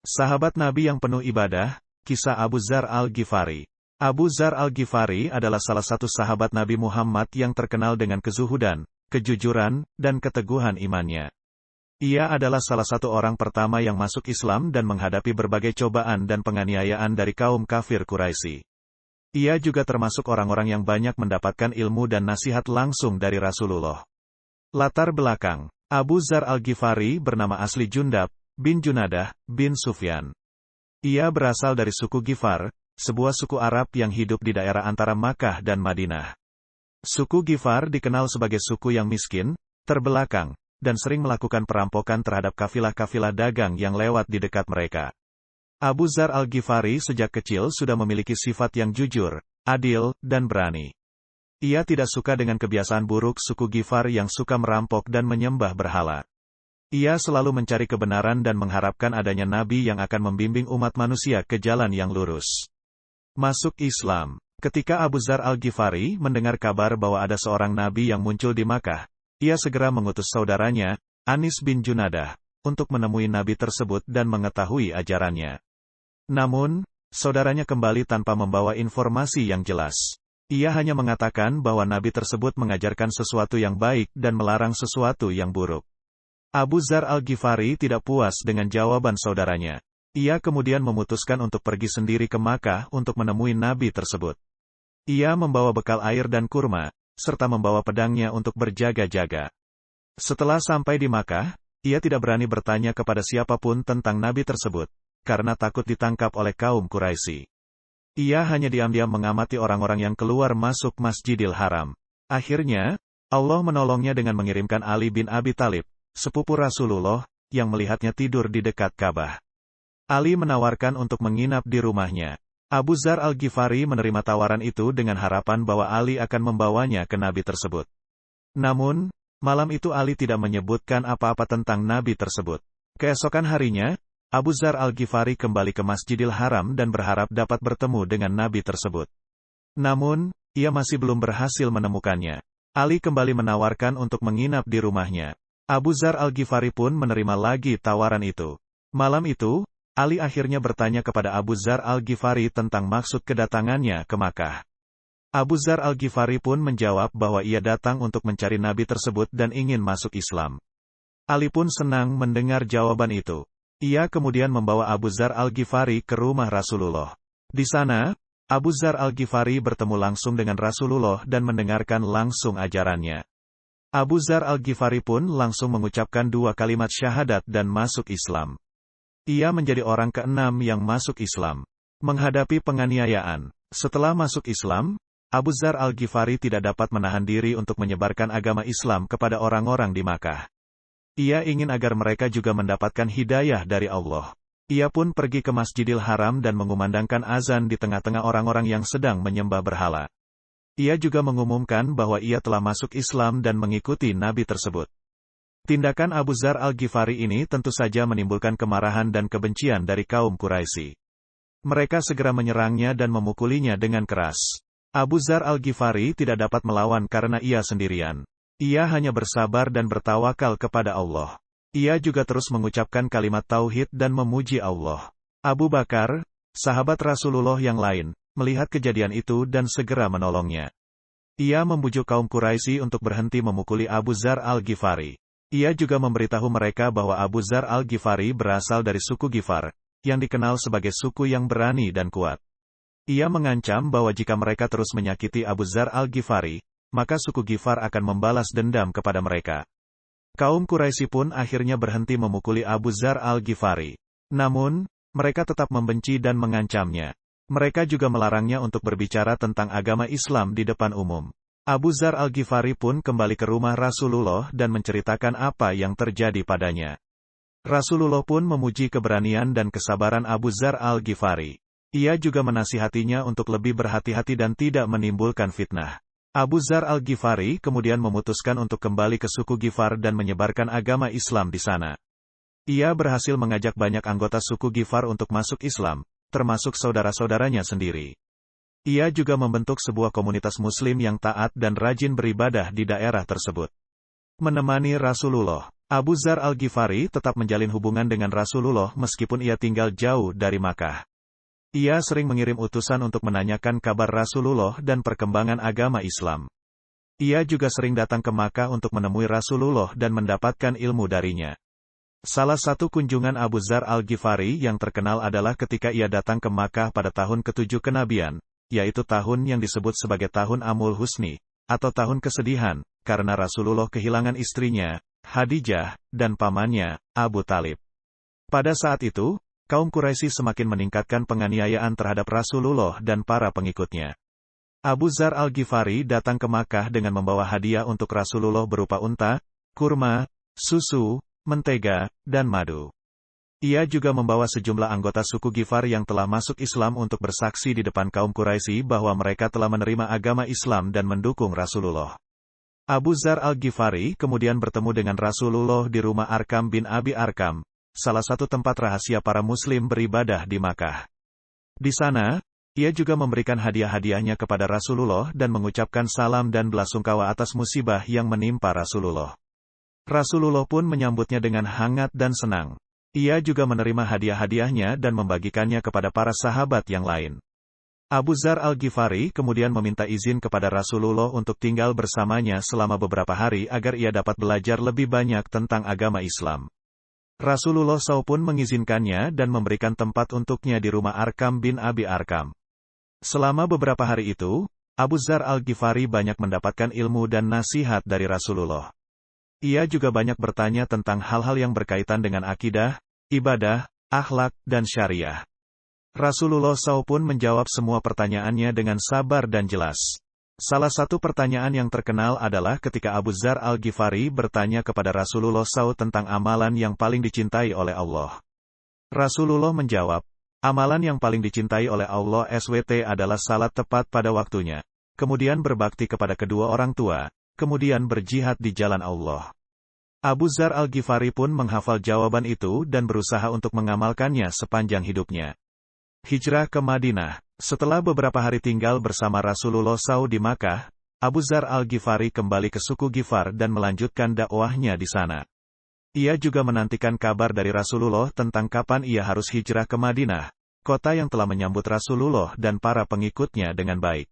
Sahabat Nabi yang penuh ibadah, kisah Abu Dzar Al-Ghifari. Abu Dzar Al-Ghifari adalah salah satu sahabat Nabi Muhammad yang terkenal dengan kezuhudan, kejujuran, dan keteguhan imannya. Ia adalah salah satu orang pertama yang masuk Islam dan menghadapi berbagai cobaan dan penganiayaan dari kaum kafir Quraisy. Ia juga termasuk orang-orang yang banyak mendapatkan ilmu dan nasihat langsung dari Rasulullah. Latar belakang: Abu Dzar Al-Ghifari bernama asli Jundab bin Junadah bin Sufyan. Ia berasal dari suku Ghifar, sebuah suku Arab yang hidup di daerah antara Makkah dan Madinah. Suku Ghifar dikenal sebagai suku yang miskin, terbelakang, dan sering melakukan perampokan terhadap kafilah-kafilah dagang yang lewat di dekat mereka. Abu Dzar Al-Ghifari sejak kecil sudah memiliki sifat yang jujur, adil, dan berani. Ia tidak suka dengan kebiasaan buruk suku Ghifar yang suka merampok dan menyembah berhala. Ia selalu mencari kebenaran dan mengharapkan adanya nabi yang akan membimbing umat manusia ke jalan yang lurus. Masuk Islam. Ketika Abu Dzar Al-Ghifari mendengar kabar bahwa ada seorang nabi yang muncul di Makkah, ia segera mengutus saudaranya, Anis bin Junadah, untuk menemui nabi tersebut dan mengetahui ajarannya. Namun, saudaranya kembali tanpa membawa informasi yang jelas. Ia hanya mengatakan bahwa nabi tersebut mengajarkan sesuatu yang baik dan melarang sesuatu yang buruk. Abu Dzar Al-Ghifari tidak puas dengan jawaban saudaranya. Ia kemudian memutuskan untuk pergi sendiri ke Makkah untuk menemui nabi tersebut. Ia membawa bekal air dan kurma, serta membawa pedangnya untuk berjaga-jaga. Setelah sampai di Makkah, ia tidak berani bertanya kepada siapapun tentang nabi tersebut, karena takut ditangkap oleh kaum Quraisy. Ia hanya diam-diam mengamati orang-orang yang keluar masuk Masjidil Haram. Akhirnya, Allah menolongnya dengan mengirimkan Ali bin Abi Thalib, sepupu Rasulullah, yang melihatnya tidur di dekat Ka'bah. Ali menawarkan untuk menginap di rumahnya. Abu Dzar Al-Ghifari menerima tawaran itu dengan harapan bahwa Ali akan membawanya ke nabi tersebut. Namun, malam itu Ali tidak menyebutkan apa-apa tentang nabi tersebut. Keesokan harinya, Abu Dzar Al-Ghifari kembali ke Masjidil Haram dan berharap dapat bertemu dengan nabi tersebut. Namun, ia masih belum berhasil menemukannya. Ali kembali menawarkan untuk menginap di rumahnya. Abu Dzar Al-Ghifari pun menerima lagi tawaran itu. Malam itu, Ali akhirnya bertanya kepada Abu Dzar Al-Ghifari tentang maksud kedatangannya ke Makkah. Abu Dzar Al-Ghifari pun menjawab bahwa ia datang untuk mencari nabi tersebut dan ingin masuk Islam. Ali pun senang mendengar jawaban itu. Ia kemudian membawa Abu Dzar Al-Ghifari ke rumah Rasulullah. Di sana, Abu Dzar Al-Ghifari bertemu langsung dengan Rasulullah dan mendengarkan langsung ajarannya. Abu Dzar Al-Ghifari pun langsung mengucapkan 2 kalimat syahadat dan masuk Islam. Ia menjadi orang ke-6 yang masuk Islam. Menghadapi penganiayaan. Setelah masuk Islam, Abu Dzar Al-Ghifari tidak dapat menahan diri untuk menyebarkan agama Islam kepada orang-orang di Makkah. Ia ingin agar mereka juga mendapatkan hidayah dari Allah. Ia pun pergi ke Masjidil Haram dan mengumandangkan azan di tengah-tengah orang-orang yang sedang menyembah berhala. Ia juga mengumumkan bahwa ia telah masuk Islam dan mengikuti nabi tersebut. Tindakan Abu Dzar Al-Ghifari ini tentu saja menimbulkan kemarahan dan kebencian dari kaum Quraisy. Mereka segera menyerangnya dan memukulinya dengan keras. Abu Dzar Al-Ghifari tidak dapat melawan karena ia sendirian. Ia hanya bersabar dan bertawakal kepada Allah. Ia juga terus mengucapkan kalimat tauhid dan memuji Allah. Abu Bakar, sahabat Rasulullah yang lain, melihat kejadian itu dan segera menolongnya. Ia membujuk kaum Quraisy untuk berhenti memukuli Abu Dzar Al-Ghifari. Ia juga memberitahu mereka bahwa Abu Dzar Al-Ghifari berasal dari suku Ghifar, yang dikenal sebagai suku yang berani dan kuat. Ia mengancam bahwa jika mereka terus menyakiti Abu Dzar Al-Ghifari, maka suku Ghifar akan membalas dendam kepada mereka. Kaum Quraisy pun akhirnya berhenti memukuli Abu Dzar Al-Ghifari. Namun, mereka tetap membenci dan mengancamnya. Mereka juga melarangnya untuk berbicara tentang agama Islam di depan umum. Abu Dzar Al-Ghifari pun kembali ke rumah Rasulullah dan menceritakan apa yang terjadi padanya. Rasulullah pun memuji keberanian dan kesabaran Abu Dzar Al-Ghifari. Ia juga menasihatinya untuk lebih berhati-hati dan tidak menimbulkan fitnah. Abu Dzar Al-Ghifari kemudian memutuskan untuk kembali ke suku Ghifar dan menyebarkan agama Islam di sana. Ia berhasil mengajak banyak anggota suku Ghifar untuk masuk Islam, termasuk saudara-saudaranya sendiri. Ia juga membentuk sebuah komunitas Muslim yang taat dan rajin beribadah di daerah tersebut. Menemani Rasulullah, Abu Dzar Al-Ghifari tetap menjalin hubungan dengan Rasulullah meskipun ia tinggal jauh dari Makkah. Ia sering mengirim utusan untuk menanyakan kabar Rasulullah dan perkembangan agama Islam. Ia juga sering datang ke Makkah untuk menemui Rasulullah dan mendapatkan ilmu darinya. Salah satu kunjungan Abu Dzar Al-Ghifari yang terkenal adalah ketika ia datang ke Makkah pada tahun ke-7 kenabian, yaitu tahun yang disebut sebagai tahun Amul Husni, atau tahun kesedihan, karena Rasulullah kehilangan istrinya, Khadijah, dan pamannya, Abu Talib. Pada saat itu, kaum Quraisy semakin meningkatkan penganiayaan terhadap Rasulullah dan para pengikutnya. Abu Dzar Al-Ghifari datang ke Makkah dengan membawa hadiah untuk Rasulullah berupa unta, kurma, susu, mentega, dan madu. Ia juga membawa sejumlah anggota suku Ghifar yang telah masuk Islam untuk bersaksi di depan kaum Quraisy bahwa mereka telah menerima agama Islam dan mendukung Rasulullah. Abu Dzar Al-Ghifari kemudian bertemu dengan Rasulullah di rumah Arkam bin Abi Arkam, salah satu tempat rahasia para Muslim beribadah di Makkah. Di sana, ia juga memberikan hadiah-hadiahnya kepada Rasulullah dan mengucapkan salam dan belasungkawa atas musibah yang menimpa Rasulullah. Rasulullah pun menyambutnya dengan hangat dan senang. Ia juga menerima hadiah-hadiahnya dan membagikannya kepada para sahabat yang lain. Abu Dzar Al-Ghifari kemudian meminta izin kepada Rasulullah untuk tinggal bersamanya selama beberapa hari agar ia dapat belajar lebih banyak tentang agama Islam. Rasulullah SAW pun mengizinkannya dan memberikan tempat untuknya di rumah Arkam bin Abi Arkam. Selama beberapa hari itu, Abu Dzar Al-Ghifari banyak mendapatkan ilmu dan nasihat dari Rasulullah. Ia juga banyak bertanya tentang hal-hal yang berkaitan dengan akidah, ibadah, akhlak, dan syariah. Rasulullah SAW pun menjawab semua pertanyaannya dengan sabar dan jelas. Salah satu pertanyaan yang terkenal adalah ketika Abu Dzar Al-Ghifari bertanya kepada Rasulullah SAW tentang amalan yang paling dicintai oleh Allah. Rasulullah menjawab, amalan yang paling dicintai oleh Allah SWT adalah salat tepat pada waktunya, kemudian berbakti kepada kedua orang tua, kemudian berjihad di jalan Allah. Abu Dzar Al-Ghifari pun menghafal jawaban itu dan berusaha untuk mengamalkannya sepanjang hidupnya. Hijrah ke Madinah. Setelah beberapa hari tinggal bersama Rasulullah SAW di Makkah, Abu Dzar Al-Ghifari kembali ke suku Ghifar dan melanjutkan dakwahnya di sana. Ia juga menantikan kabar dari Rasulullah tentang kapan ia harus hijrah ke Madinah, kota yang telah menyambut Rasulullah dan para pengikutnya dengan baik.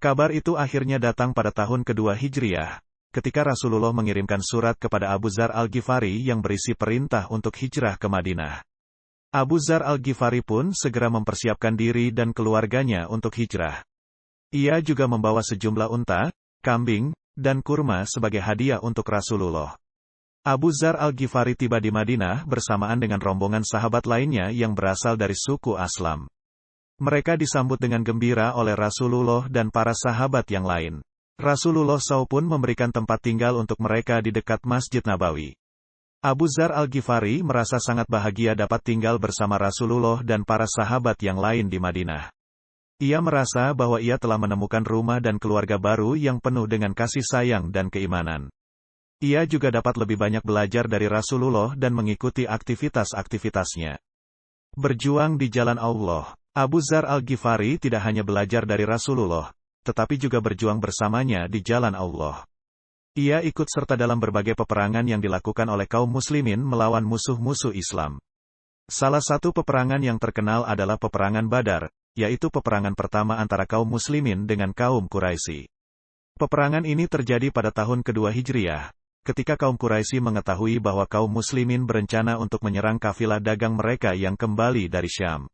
Kabar itu akhirnya datang pada tahun kedua Hijriah, ketika Rasulullah mengirimkan surat kepada Abu Dzar Al-Ghifari yang berisi perintah untuk hijrah ke Madinah. Abu Dzar Al-Ghifari pun segera mempersiapkan diri dan keluarganya untuk hijrah. Ia juga membawa sejumlah unta, kambing, dan kurma sebagai hadiah untuk Rasulullah. Abu Dzar Al-Ghifari tiba di Madinah bersamaan dengan rombongan sahabat lainnya yang berasal dari suku Aslam. Mereka disambut dengan gembira oleh Rasulullah dan para sahabat yang lain. Rasulullah SAW pun memberikan tempat tinggal untuk mereka di dekat Masjid Nabawi. Abu Dzar Al-Ghifari merasa sangat bahagia dapat tinggal bersama Rasulullah dan para sahabat yang lain di Madinah. Ia merasa bahwa ia telah menemukan rumah dan keluarga baru yang penuh dengan kasih sayang dan keimanan. Ia juga dapat lebih banyak belajar dari Rasulullah dan mengikuti aktivitas-aktivitasnya. Berjuang di jalan Allah. Abu Dzar Al-Ghifari tidak hanya belajar dari Rasulullah, tetapi juga berjuang bersamanya di jalan Allah. Ia ikut serta dalam berbagai peperangan yang dilakukan oleh kaum muslimin melawan musuh-musuh Islam. Salah satu peperangan yang terkenal adalah peperangan Badar, yaitu peperangan pertama antara kaum muslimin dengan kaum Quraisy. Peperangan ini terjadi pada tahun kedua Hijriah, ketika kaum Quraisy mengetahui bahwa kaum muslimin berencana untuk menyerang kafilah dagang mereka yang kembali dari Syam.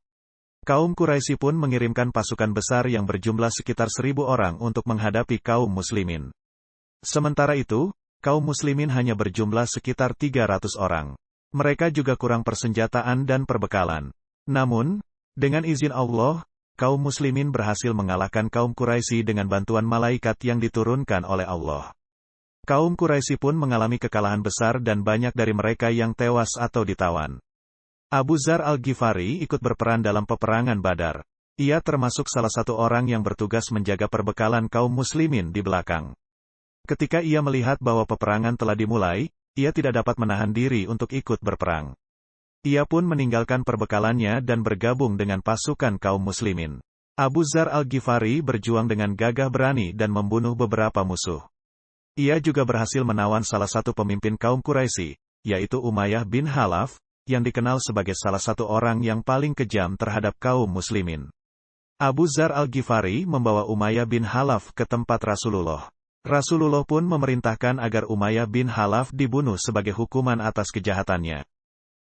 Kaum Quraisy pun mengirimkan pasukan besar yang berjumlah sekitar 1.000 orang untuk menghadapi kaum muslimin. Sementara itu, kaum muslimin hanya berjumlah sekitar 300 orang. Mereka juga kurang persenjataan dan perbekalan. Namun, dengan izin Allah, kaum muslimin berhasil mengalahkan kaum Quraisy dengan bantuan malaikat yang diturunkan oleh Allah. Kaum Quraisy pun mengalami kekalahan besar dan banyak dari mereka yang tewas atau ditawan. Abu Dzar Al-Ghifari ikut berperan dalam peperangan Badar. Ia termasuk salah satu orang yang bertugas menjaga perbekalan kaum muslimin di belakang. Ketika ia melihat bahwa peperangan telah dimulai, ia tidak dapat menahan diri untuk ikut berperang. Ia pun meninggalkan perbekalannya dan bergabung dengan pasukan kaum muslimin. Abu Dzar Al-Ghifari berjuang dengan gagah berani dan membunuh beberapa musuh. Ia juga berhasil menawan salah satu pemimpin kaum Quraisy, yaitu Umayyah bin Khalaf, yang dikenal sebagai salah satu orang yang paling kejam terhadap kaum muslimin. Abu Dzar Al-Ghifari membawa Umayyah bin Khalaf ke tempat Rasulullah. Rasulullah pun memerintahkan agar Umayyah bin Khalaf dibunuh sebagai hukuman atas kejahatannya.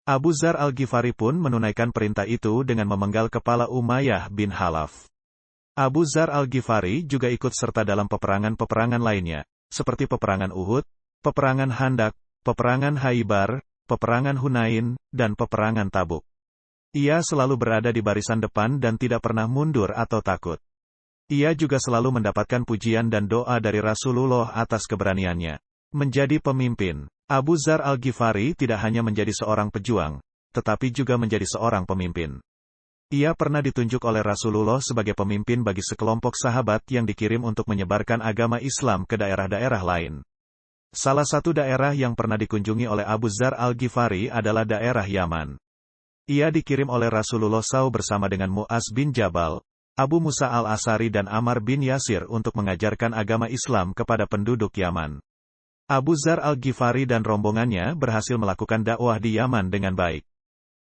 Abu Dzar Al-Ghifari pun menunaikan perintah itu dengan memenggal kepala Umayyah bin Khalaf. Abu Dzar Al-Ghifari juga ikut serta dalam peperangan-peperangan lainnya, seperti peperangan Uhud, peperangan Khandaq, peperangan Khaybar, peperangan Hunain, dan peperangan Tabuk. Ia selalu berada di barisan depan dan tidak pernah mundur atau takut. Ia juga selalu mendapatkan pujian dan doa dari Rasulullah atas keberaniannya menjadi pemimpin. Abu Dzar Al-Ghifari tidak hanya menjadi seorang pejuang, tetapi juga menjadi seorang pemimpin. Ia pernah ditunjuk oleh Rasulullah sebagai pemimpin bagi sekelompok sahabat yang dikirim untuk menyebarkan agama Islam ke daerah-daerah lain. Salah satu daerah yang pernah dikunjungi oleh Abu Dzar Al-Ghifari adalah daerah Yaman. Ia dikirim oleh Rasulullah SAW bersama dengan Mu'az bin Jabal, Abu Musa Al-Asy'ari dan Ammar bin Yasir untuk mengajarkan agama Islam kepada penduduk Yaman. Abu Dzar Al-Ghifari dan rombongannya berhasil melakukan dakwah di Yaman dengan baik.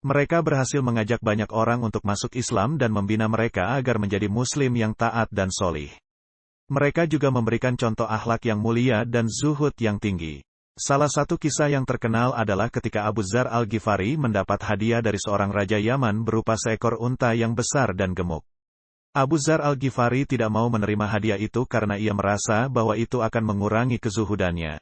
Mereka berhasil mengajak banyak orang untuk masuk Islam dan membina mereka agar menjadi muslim yang taat dan solih. Mereka juga memberikan contoh akhlak yang mulia dan zuhud yang tinggi. Salah satu kisah yang terkenal adalah ketika Abu Dzar Al-Ghifari mendapat hadiah dari seorang raja Yaman berupa seekor unta yang besar dan gemuk. Abu Dzar Al-Ghifari tidak mau menerima hadiah itu karena ia merasa bahwa itu akan mengurangi kezuhudannya.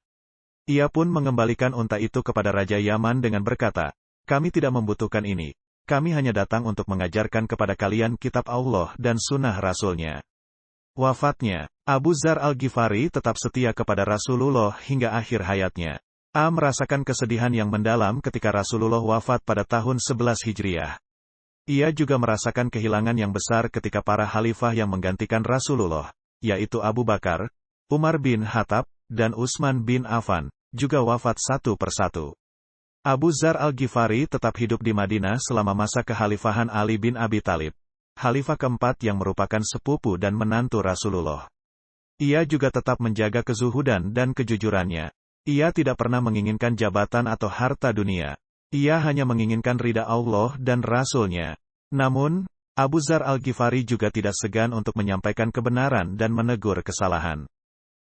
Ia pun mengembalikan unta itu kepada Raja Yaman dengan berkata, "Kami tidak membutuhkan ini. Kami hanya datang untuk mengajarkan kepada kalian kitab Allah dan sunnah Rasul-Nya." Wafatnya, Abu Dzar Al-Ghifari tetap setia kepada Rasulullah hingga akhir hayatnya. Merasakan kesedihan yang mendalam ketika Rasulullah wafat pada tahun 11 Hijriah. Ia juga merasakan kehilangan yang besar ketika para khalifah yang menggantikan Rasulullah, yaitu Abu Bakar, Umar bin Khattab, dan Utsman bin Affan, juga wafat satu persatu. Abu Dzar Al-Ghifari tetap hidup di Madinah selama masa kekhalifahan Ali bin Abi Thalib, khalifah keempat yang merupakan sepupu dan menantu Rasulullah. Ia juga tetap menjaga kezuhudan dan kejujurannya. Ia tidak pernah menginginkan jabatan atau harta dunia. Ia hanya menginginkan ridha Allah dan Rasul-Nya. Namun, Abu Dzar Al-Ghifari juga tidak segan untuk menyampaikan kebenaran dan menegur kesalahan.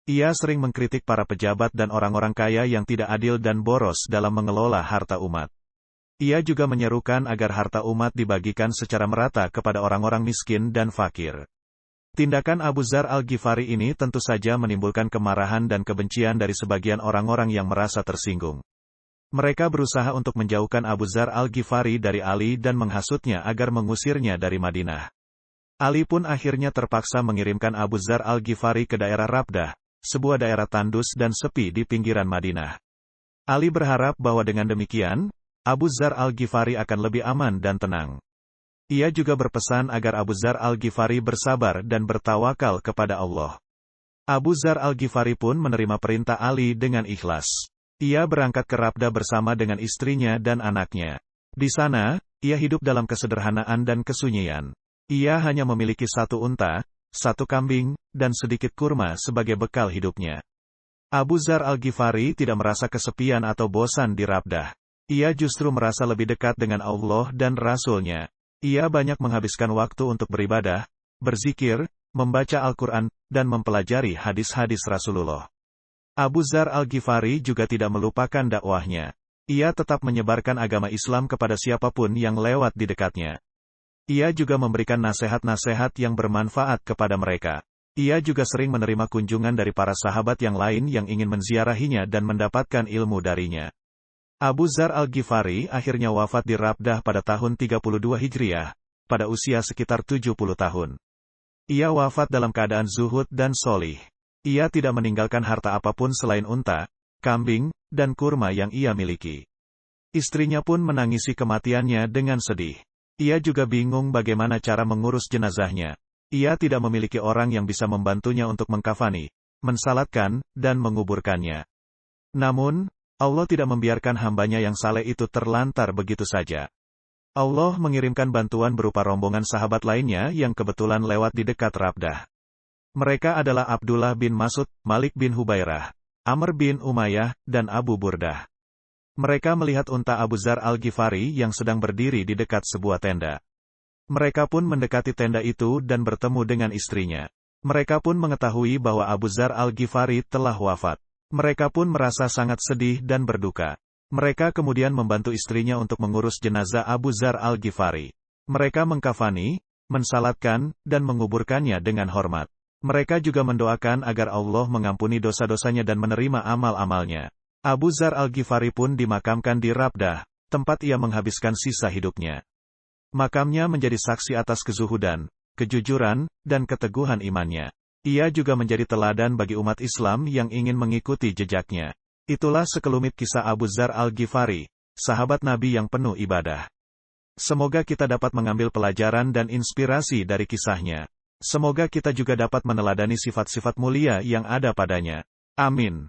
Ia sering mengkritik para pejabat dan orang-orang kaya yang tidak adil dan boros dalam mengelola harta umat. Ia juga menyerukan agar harta umat dibagikan secara merata kepada orang-orang miskin dan fakir. Tindakan Abu Dzar Al-Ghifari ini tentu saja menimbulkan kemarahan dan kebencian dari sebagian orang-orang yang merasa tersinggung. Mereka berusaha untuk menjauhkan Abu Dzar Al-Ghifari dari Ali dan menghasutnya agar mengusirnya dari Madinah. Ali pun akhirnya terpaksa mengirimkan Abu Dzar Al-Ghifari ke daerah Rabdah, sebuah daerah tandus dan sepi di pinggiran Madinah. Ali berharap bahwa dengan demikian, Abu Dzar Al-Ghifari akan lebih aman dan tenang. Ia juga berpesan agar Abu Dzar Al-Ghifari bersabar dan bertawakal kepada Allah. Abu Dzar Al-Ghifari pun menerima perintah Ali dengan ikhlas. Ia berangkat ke Rabdah bersama dengan istrinya dan anaknya. Di sana, ia hidup dalam kesederhanaan dan kesunyian. Ia hanya memiliki satu unta, satu kambing, dan sedikit kurma sebagai bekal hidupnya. Abu Dzar Al-Ghifari tidak merasa kesepian atau bosan di Rabdah. Ia justru merasa lebih dekat dengan Allah dan Rasul-Nya. Ia banyak menghabiskan waktu untuk beribadah, berzikir, membaca Al-Quran, dan mempelajari hadis-hadis Rasulullah. Abu Dzar Al-Ghifari juga tidak melupakan dakwahnya. Ia tetap menyebarkan agama Islam kepada siapapun yang lewat di dekatnya. Ia juga memberikan nasihat-nasihat yang bermanfaat kepada mereka. Ia juga sering menerima kunjungan dari para sahabat yang lain yang ingin menziarahinya dan mendapatkan ilmu darinya. Abu Dzar Al-Ghifari akhirnya wafat di Rabdah pada tahun 32 Hijriah, pada usia sekitar 70 tahun. Ia wafat dalam keadaan zuhud dan solih. Ia tidak meninggalkan harta apapun selain unta, kambing, dan kurma yang ia miliki. Istrinya pun menangisi kematiannya dengan sedih. Ia juga bingung bagaimana cara mengurus jenazahnya. Ia tidak memiliki orang yang bisa membantunya untuk mengkafani, mensalatkan, dan menguburkannya. Namun, Allah tidak membiarkan hambanya yang saleh itu terlantar begitu saja. Allah mengirimkan bantuan berupa rombongan sahabat lainnya yang kebetulan lewat di dekat Rabdah. Mereka adalah Abdullah bin Mas'ud, Malik bin Hubairah, Amr bin Umayyah, dan Abu Burdah. Mereka melihat unta Abu Dzar Al-Ghifari yang sedang berdiri di dekat sebuah tenda. Mereka pun mendekati tenda itu dan bertemu dengan istrinya. Mereka pun mengetahui bahwa Abu Dzar Al-Ghifari telah wafat. Mereka pun merasa sangat sedih dan berduka. Mereka kemudian membantu istrinya untuk mengurus jenazah Abu Dzar Al-Ghifari. Mereka mengkafani, mensalatkan, dan menguburkannya dengan hormat. Mereka juga mendoakan agar Allah mengampuni dosa-dosanya dan menerima amal-amalnya. Abu Dzar Al-Ghifari pun dimakamkan di Rabdah, tempat ia menghabiskan sisa hidupnya. Makamnya menjadi saksi atas kezuhudan, kejujuran, dan keteguhan imannya. Ia juga menjadi teladan bagi umat Islam yang ingin mengikuti jejaknya. Itulah sekelumit kisah Abu Dzar Al-Ghifari, sahabat Nabi yang penuh ibadah. Semoga kita dapat mengambil pelajaran dan inspirasi dari kisahnya. Semoga kita juga dapat meneladani sifat-sifat mulia yang ada padanya. Amin.